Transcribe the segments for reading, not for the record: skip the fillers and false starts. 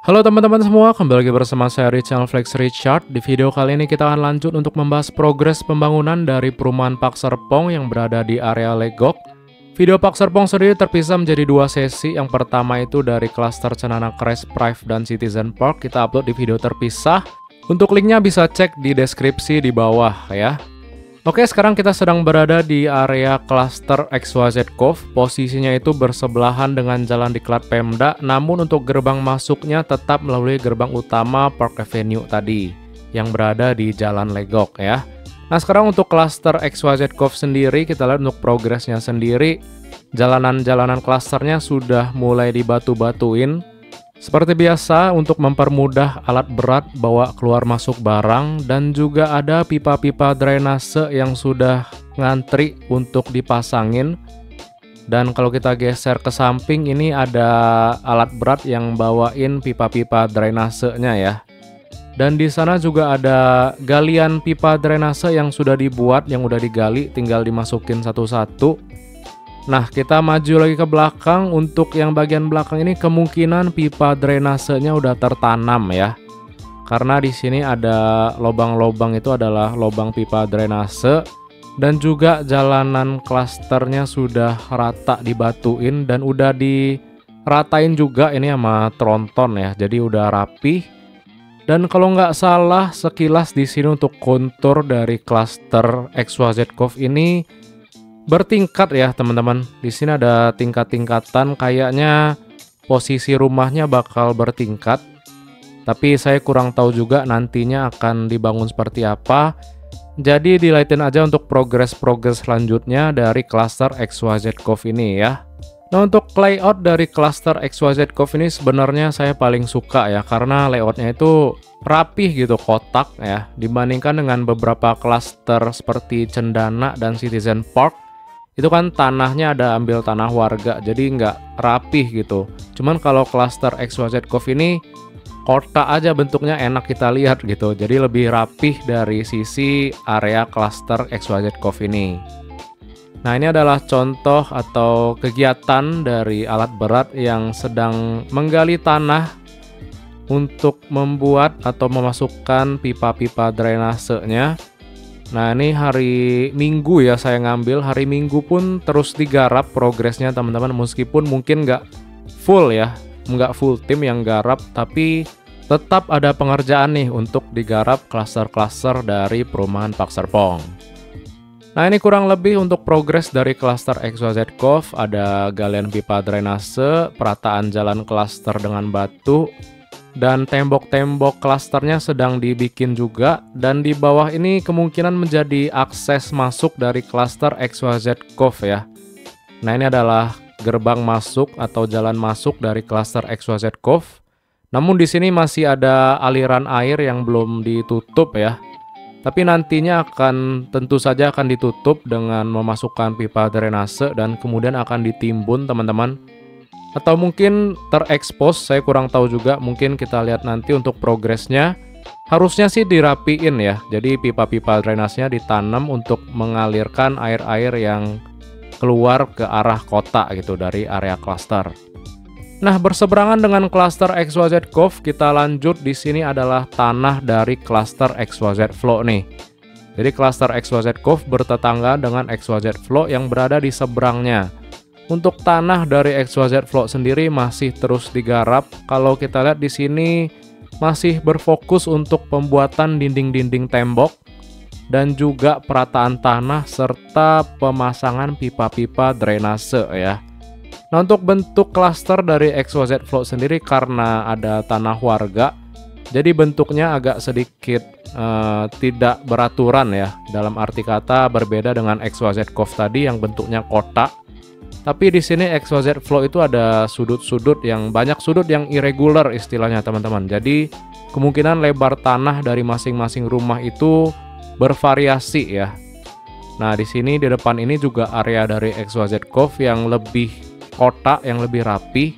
Halo teman-teman semua, kembali lagi bersama saya di channel Flex Richard. Di video kali ini kita akan lanjut untuk membahas progres pembangunan dari perumahan Pak Serpong yang berada di area Legok. Video Pak Serpong sendiri terpisah menjadi dua sesi. Yang pertama itu dari klaster Cenana Crest, Prive, dan Citizen Park. Kita upload di video terpisah. Untuk linknya bisa cek di deskripsi di bawah ya. Oke, sekarang kita sedang berada di area klaster XYZ Cove. Posisinya itu bersebelahan dengan jalan diklat Pemda, namun untuk gerbang masuknya tetap melalui gerbang utama Park Avenue tadi, yang berada di Jalan Legok ya. Nah, sekarang untuk klaster XYZ Cove sendiri, kita lihat untuk progresnya sendiri. Jalanan-jalanan klasternya sudah mulai dibatu-batuin. Seperti biasa, untuk mempermudah alat berat bawa keluar masuk barang, dan juga ada pipa-pipa drainase yang sudah ngantri untuk dipasangin. Dan kalau kita geser ke samping, ini ada alat berat yang bawain pipa-pipa drainasenya ya. Dan di sana juga ada galian pipa drainase yang sudah dibuat, yang udah digali, tinggal dimasukin satu-satu. Nah, kita maju lagi ke belakang. Untuk yang bagian belakang ini kemungkinan pipa drainasenya udah tertanam ya. Karena di sini ada lubang-lubang, itu adalah lubang pipa drainase, dan juga jalanan klasternya sudah rata dibatuin dan udah diratain juga ini sama tronton ya. Jadi udah rapih. Dan kalau nggak salah sekilas di sini untuk kontur dari klaster XYZ Cove ini bertingkat ya teman-teman. Di sini ada tingkat-tingkatan, kayaknya posisi rumahnya bakal bertingkat. Tapi saya kurang tahu juga nantinya akan dibangun seperti apa. Jadi dilihatin aja untuk progres-progres selanjutnya dari cluster XYZ Cove ini ya. Nah, untuk layout dari cluster XYZ Cove ini sebenarnya saya paling suka ya, karena layoutnya itu rapih gitu, kotak ya, dibandingkan dengan beberapa cluster seperti Cendana dan Citizen Park. Itu kan tanahnya ada ambil tanah warga, jadi nggak rapih gitu. Cuman kalau cluster XYZ Cove ini kotak aja, bentuknya enak kita lihat gitu. Jadi lebih rapih dari sisi area cluster XYZ Cove ini. Nah, ini adalah contoh atau kegiatan dari alat berat yang sedang menggali tanah untuk membuat atau memasukkan pipa-pipa drainasenya. Nah, ini hari Minggu ya saya ngambil. Hari Minggu pun terus digarap progresnya teman-teman. Meskipun mungkin nggak full ya, nggak full tim yang garap, tapi tetap ada pengerjaan nih untuk digarap klaster-klaster dari perumahan Pak Serpong. Nah, ini kurang lebih untuk progres dari klaster XYZ Cove. Ada galian pipa drainase, perataan jalan klaster dengan batu, dan tembok-tembok klasternya sedang dibikin juga. Dan di bawah ini kemungkinan menjadi akses masuk dari klaster XYZ Cove ya. Nah, ini adalah gerbang masuk atau jalan masuk dari klaster XYZ Cove. Namun di sini masih ada aliran air yang belum ditutup ya. Tapi nantinya tentu saja akan ditutup dengan memasukkan pipa drainase dan kemudian akan ditimbun teman-teman. Atau mungkin terekspos, saya kurang tahu juga. Mungkin kita lihat nanti untuk progresnya. Harusnya sih dirapiin ya. Jadi pipa-pipa drainasenya ditanam untuk mengalirkan air-air yang keluar ke arah kota gitu dari area klaster. Nah, berseberangan dengan klaster XYZ Cove, kita lanjut. Di sini adalah tanah dari klaster XYZ Flow nih. Jadi klaster XYZ Cove bertetangga dengan XYZ Flow yang berada di seberangnya. Untuk tanah dari XYZ Flow sendiri masih terus digarap. Kalau kita lihat di sini masih berfokus untuk pembuatan dinding-dinding tembok dan juga perataan tanah serta pemasangan pipa-pipa drainase ya. Nah, untuk bentuk klaster dari XYZ Flow sendiri karena ada tanah warga, jadi bentuknya agak sedikit tidak beraturan ya. Dalam arti kata berbeda dengan XYZ Cove tadi yang bentuknya kotak. Tapi di sini XYZ Flow itu ada sudut-sudut yang banyak, sudut yang irregular istilahnya teman-teman. Jadi kemungkinan lebar tanah dari masing-masing rumah itu bervariasi ya. Nah, di sini di depan ini juga area dari XYZ Cove yang lebih kotak, yang lebih rapi.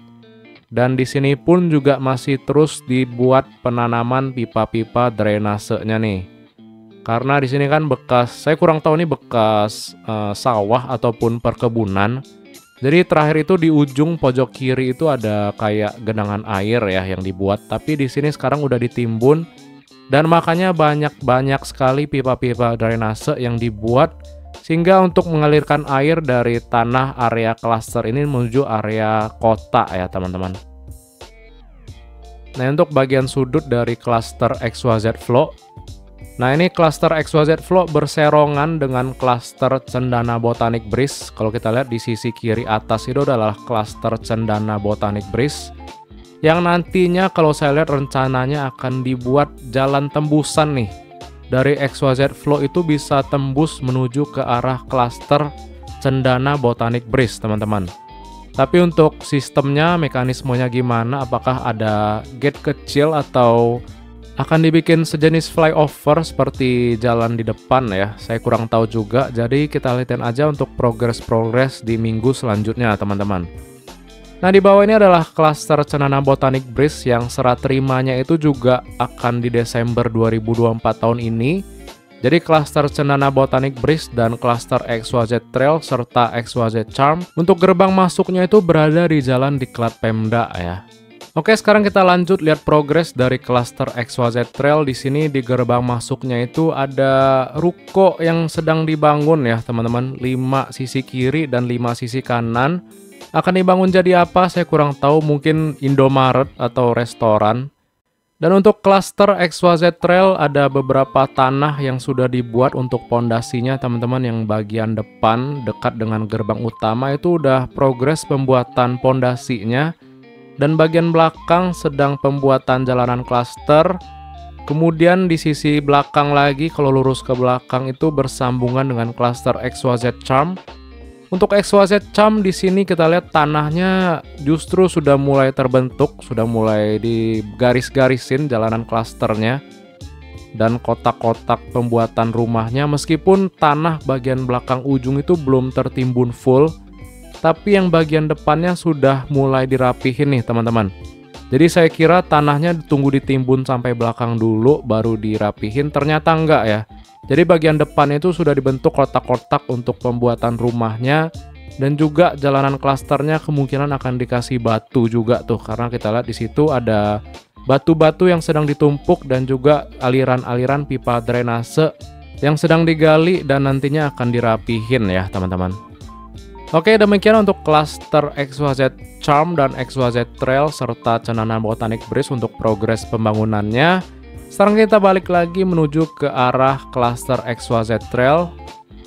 Dan di sini pun juga masih terus dibuat penanaman pipa-pipa drainasenya nih. Karena di sini kan bekas, saya kurang tahu nih bekas sawah ataupun perkebunan. Jadi terakhir itu di ujung pojok kiri itu ada kayak genangan air ya yang dibuat, tapi di sini sekarang udah ditimbun dan makanya banyak sekali pipa-pipa drainase yang dibuat sehingga untuk mengalirkan air dari tanah area klaster ini menuju area kota ya teman-teman. Nah, untuk bagian sudut dari klaster XYZ Flow. Nah, ini klaster XYZ Flow berserongan dengan klaster Cendana Botanic Breeze. Kalau kita lihat di sisi kiri atas itu adalah klaster Cendana Botanic Breeze yang nantinya kalau saya lihat rencananya akan dibuat jalan tembusan nih. Dari XYZ Flow itu bisa tembus menuju ke arah klaster Cendana Botanic Breeze, teman-teman. Tapi untuk sistemnya, mekanismenya gimana? Apakah ada gate kecil atau akan dibikin sejenis flyover seperti jalan di depan ya? Saya kurang tahu juga. Jadi kita lihatin aja untuk progres di minggu selanjutnya, teman-teman. Nah, di bawah ini adalah klaster Cendana Botanic Breeze yang serah terimanya itu juga akan di Desember 2024 tahun ini. Jadi klaster Cendana Botanic Breeze dan klaster XYZ Trail serta XYZ Charm untuk gerbang masuknya itu berada di jalan Diklat Pemda ya. Oke, sekarang kita lanjut lihat progres dari klaster XYZ Trail. Di sini di gerbang masuknya itu ada ruko yang sedang dibangun ya, teman-teman. 5 sisi kiri dan 5 sisi kanan. Akan dibangun jadi apa? Saya kurang tahu, mungkin Indomaret atau restoran. Dan untuk klaster XYZ Trail ada beberapa tanah yang sudah dibuat untuk pondasinya, teman-teman. Yang bagian depan dekat dengan gerbang utama itu udah progres pembuatan pondasinya. Dan bagian belakang sedang pembuatan jalanan klaster. Kemudian di sisi belakang lagi, kalau lurus ke belakang itu bersambungan dengan klaster XYZ Charm. Untuk XYZ Charm di sini kita lihat tanahnya justru sudah mulai terbentuk, sudah mulai digaris-garisin jalanan klasternya dan kotak-kotak pembuatan rumahnya. Meskipun tanah bagian belakang ujung itu belum tertimbun full, tapi yang bagian depannya sudah mulai dirapihin nih teman-teman. Jadi saya kira tanahnya ditunggu ditimbun sampai belakang dulu baru dirapihin, ternyata enggak ya. Jadi bagian depan itu sudah dibentuk kotak-kotak untuk pembuatan rumahnya. Dan juga jalanan klasternya kemungkinan akan dikasih batu juga tuh, karena kita lihat di situ ada batu-batu yang sedang ditumpuk dan juga aliran-aliran pipa drainase yang sedang digali dan nantinya akan dirapihin ya teman-teman. Oke, demikian untuk klaster XYZ Charm dan XYZ Trail serta Cendana Botanic Breeze untuk progres pembangunannya. Sekarang kita balik lagi menuju ke arah klaster XYZ Trail.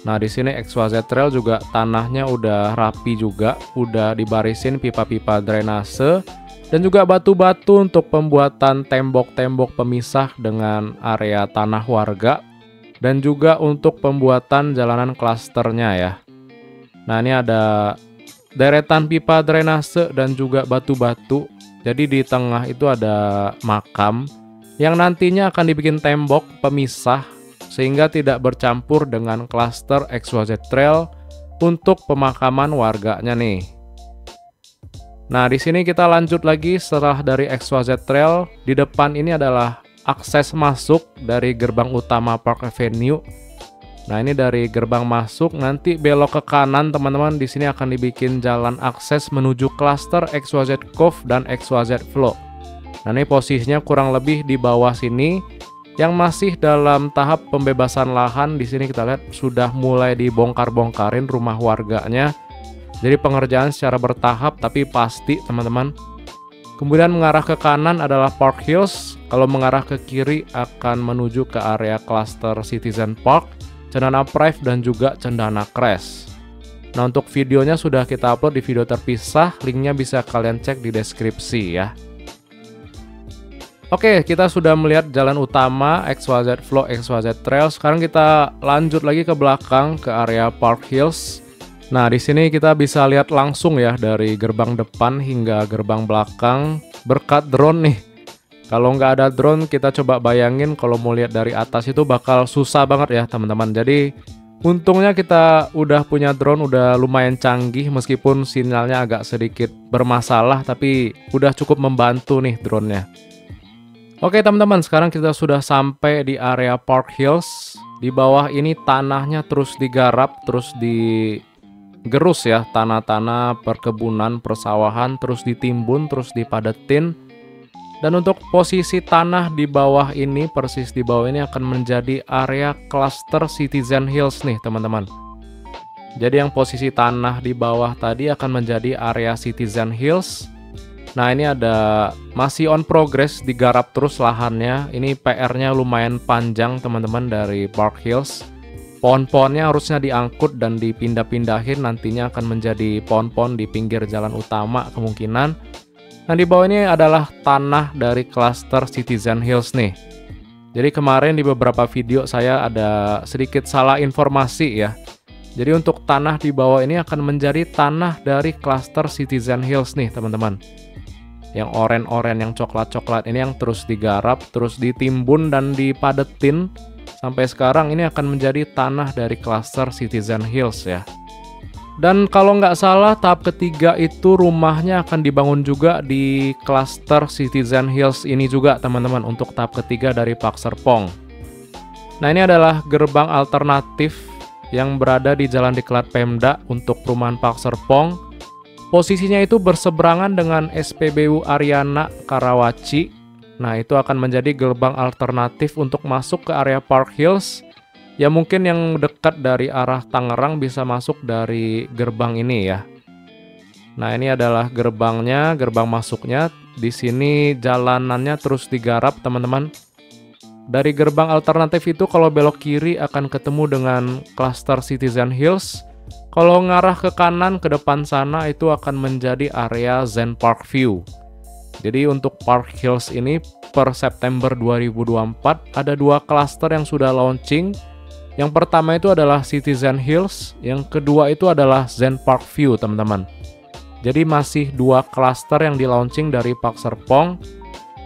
Nah, di sini XYZ Trail juga tanahnya udah rapi juga, udah dibarisin pipa-pipa drainase dan juga batu-batu untuk pembuatan tembok-tembok pemisah dengan area tanah warga dan juga untuk pembuatan jalanan klasternya ya. Nah, ini ada deretan pipa drainase dan juga batu-batu. Jadi di tengah itu ada makam yang nantinya akan dibikin tembok pemisah sehingga tidak bercampur dengan klaster XYZ Trail untuk pemakaman warganya nih. Nah, di sini kita lanjut lagi setelah dari XYZ Trail. Di depan ini adalah akses masuk dari gerbang utama Park Avenue. Nah, ini dari gerbang masuk, nanti belok ke kanan teman-teman. Di sini akan dibikin jalan akses menuju klaster XYZ Cove dan XYZ Flow. Nah, ini posisinya kurang lebih di bawah sini, yang masih dalam tahap pembebasan lahan. Di sini kita lihat sudah mulai dibongkar-bongkarin rumah warganya. Jadi pengerjaan secara bertahap tapi pasti teman-teman. Kemudian mengarah ke kanan adalah Park Hills. Kalau mengarah ke kiri akan menuju ke area klaster Citizen Park, Cendana Prive dan juga Cendana Crest. Nah, untuk videonya sudah kita upload di video terpisah, linknya bisa kalian cek di deskripsi ya. Oke, kita sudah melihat jalan utama XYZ Flow, XYZ Trail. Sekarang kita lanjut lagi ke belakang ke area Park Hills. Nah, di sini kita bisa lihat langsung ya dari gerbang depan hingga gerbang belakang berkat drone nih. Kalau nggak ada drone, kita coba bayangin kalau mau lihat dari atas itu bakal susah banget ya teman-teman. Jadi untungnya kita udah punya drone, udah lumayan canggih meskipun sinyalnya agak sedikit bermasalah, tapi udah cukup membantu nih drone-nya. Oke teman-teman, sekarang kita sudah sampai di area Park Hills. Di bawah ini tanahnya terus digarap, terus gerus ya, tanah-tanah perkebunan, persawahan, terus ditimbun, terus dipadetin. Dan untuk posisi tanah di bawah ini, persis di bawah ini akan menjadi area cluster Citizen Hills nih teman-teman. Jadi yang posisi tanah di bawah tadi akan menjadi area Citizen Hills. Nah ini ada masih on progress, digarap terus lahannya. Ini PR-nya lumayan panjang teman-teman dari Park Hills. Pohon-pohonnya harusnya diangkut dan dipindah-pindahin, nantinya akan menjadi pohon-pohon di pinggir jalan utama kemungkinan. Nah di bawah ini adalah tanah dari cluster Citizen Hills nih. Jadi kemarin di beberapa video saya ada sedikit salah informasi ya. Jadi untuk tanah di bawah ini akan menjadi tanah dari cluster Citizen Hills nih teman-teman. Yang oranye-oranye, yang coklat-coklat ini yang terus digarap, terus ditimbun dan dipadetin. Sampai sekarang ini akan menjadi tanah dari cluster Citizen Hills ya. Dan kalau nggak salah tahap ketiga itu rumahnya akan dibangun juga di cluster Citizen Hills ini juga teman-teman, untuk tahap ketiga dari Park Serpong. Nah ini adalah gerbang alternatif yang berada di Jalan Diklat Pemda untuk perumahan Park Serpong. Posisinya itu berseberangan dengan SPBU Ariana Karawaci. Nah itu akan menjadi gerbang alternatif untuk masuk ke area Park Hills. Ya mungkin yang dekat dari arah Tangerang bisa masuk dari gerbang ini ya. Nah ini adalah gerbangnya, gerbang masuknya. Di sini jalanannya terus digarap teman-teman. Dari gerbang alternatif itu kalau belok kiri akan ketemu dengan cluster Citizen Hills. Kalau ngarah ke kanan ke depan sana itu akan menjadi area Zen Park View. Jadi untuk Park Hills ini per September 2024 ada 2 cluster yang sudah launching. Yang pertama itu adalah Citizen Hills, yang kedua itu adalah Zen Park View teman-teman. Jadi masih 2 cluster yang di launching dari Park Serpong.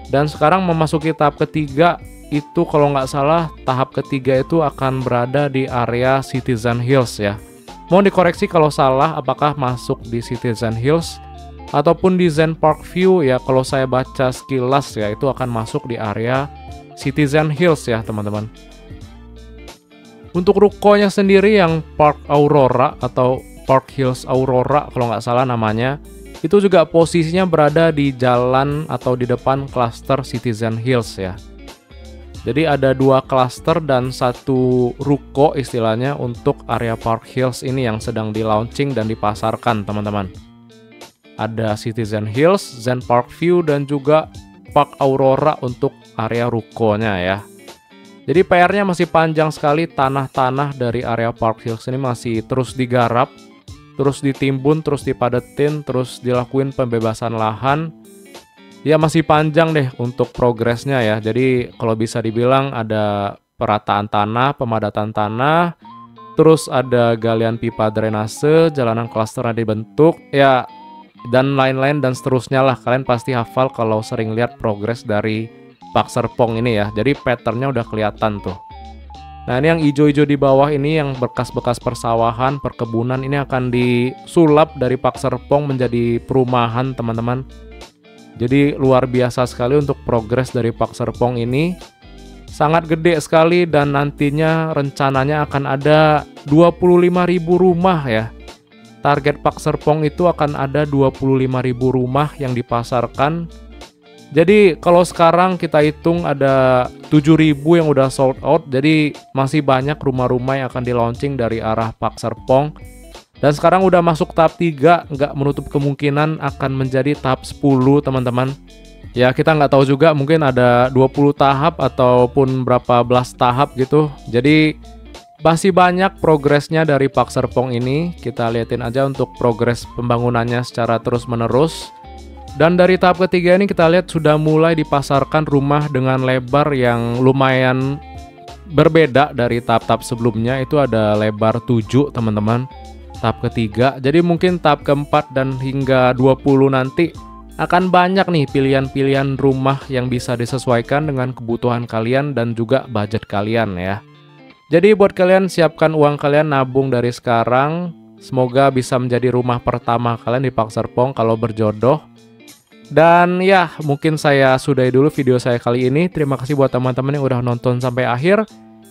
Dan sekarang memasuki tahap ketiga, itu kalau nggak salah tahap ketiga itu akan berada di area Citizen Hills ya. Mohon dikoreksi kalau salah, apakah masuk di Citizen Hills ataupun di Zen Park View ya. Kalau saya baca sekilas ya itu akan masuk di area Citizen Hills ya teman-teman. Untuk rukonya sendiri yang Park Aurora atau Park Hills Aurora kalau nggak salah namanya, itu juga posisinya berada di jalan atau di depan cluster Citizen Hills ya. Jadi ada 2 cluster dan 1 ruko istilahnya untuk area Park Hills ini yang sedang di launching dan dipasarkan teman-teman. Ada Citizen Hills, Zen Park View dan juga Park Aurora untuk area rukonya ya. Jadi PR-nya masih panjang sekali, tanah-tanah dari area Park Hills ini masih terus digarap, terus ditimbun, terus dipadetin, terus dilakuin pembebasan lahan. Ya masih panjang deh untuk progresnya ya. Jadi kalau bisa dibilang ada perataan tanah, pemadatan tanah, terus ada galian pipa drainase, jalanan klaster yang dibentuk, ya dan lain-lain dan seterusnya lah. Kalian pasti hafal kalau sering lihat progres dari Park Serpong ini ya. Jadi patternnya udah kelihatan tuh. Nah ini yang hijau-hijau di bawah ini yang bekas-bekas persawahan, perkebunan ini akan disulap dari Park Serpong menjadi perumahan teman-teman. Jadi luar biasa sekali untuk progres dari Park Serpong ini. Sangat gede sekali dan nantinya rencananya akan ada 25.000 rumah ya. Target Park Serpong itu akan ada 25.000 rumah yang dipasarkan. Jadi kalau sekarang kita hitung ada 7.000 yang udah sold out. Jadi masih banyak rumah-rumah yang akan di launching dari arah Park Serpong. Dan sekarang udah masuk tahap 3, nggak menutup kemungkinan akan menjadi tahap 10 teman-teman. Ya kita nggak tahu juga, mungkin ada 20 tahap ataupun berapa belas tahap gitu. Jadi masih banyak progresnya dari Park Serpong ini. Kita liatin aja untuk progres pembangunannya secara terus-menerus. Dan dari tahap ketiga ini kita lihat sudah mulai dipasarkan rumah dengan lebar yang lumayan berbeda dari tahap-tahap sebelumnya. Itu ada lebar 7 teman-teman, tahap ketiga. Jadi mungkin tahap keempat dan hingga 20 nanti akan banyak nih pilihan-pilihan rumah yang bisa disesuaikan dengan kebutuhan kalian dan juga budget kalian ya. Jadi buat kalian siapkan uang kalian, nabung dari sekarang. Semoga bisa menjadi rumah pertama kalian di Park Serpong kalau berjodoh. Dan ya mungkin saya sudahi dulu video saya kali ini. Terima kasih buat teman-teman yang udah nonton sampai akhir,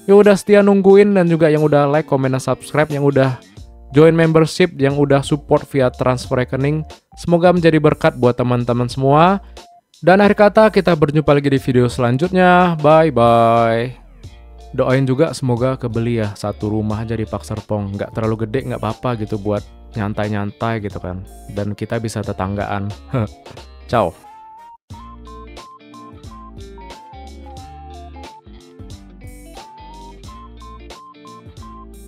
yang udah setia nungguin, dan juga yang udah like, komen, dan subscribe, yang udah join membership yang udah support via transfer rekening. Semoga menjadi berkat buat teman-teman semua. Dan akhir kata, kita berjumpa lagi di video selanjutnya. Bye-bye. Doain juga semoga kebeli ya satu rumah aja di Park Serpong. Nggak terlalu gede, nggak apa-apa gitu buat nyantai-nyantai gitu kan. Dan kita bisa tetanggaan. Ciao.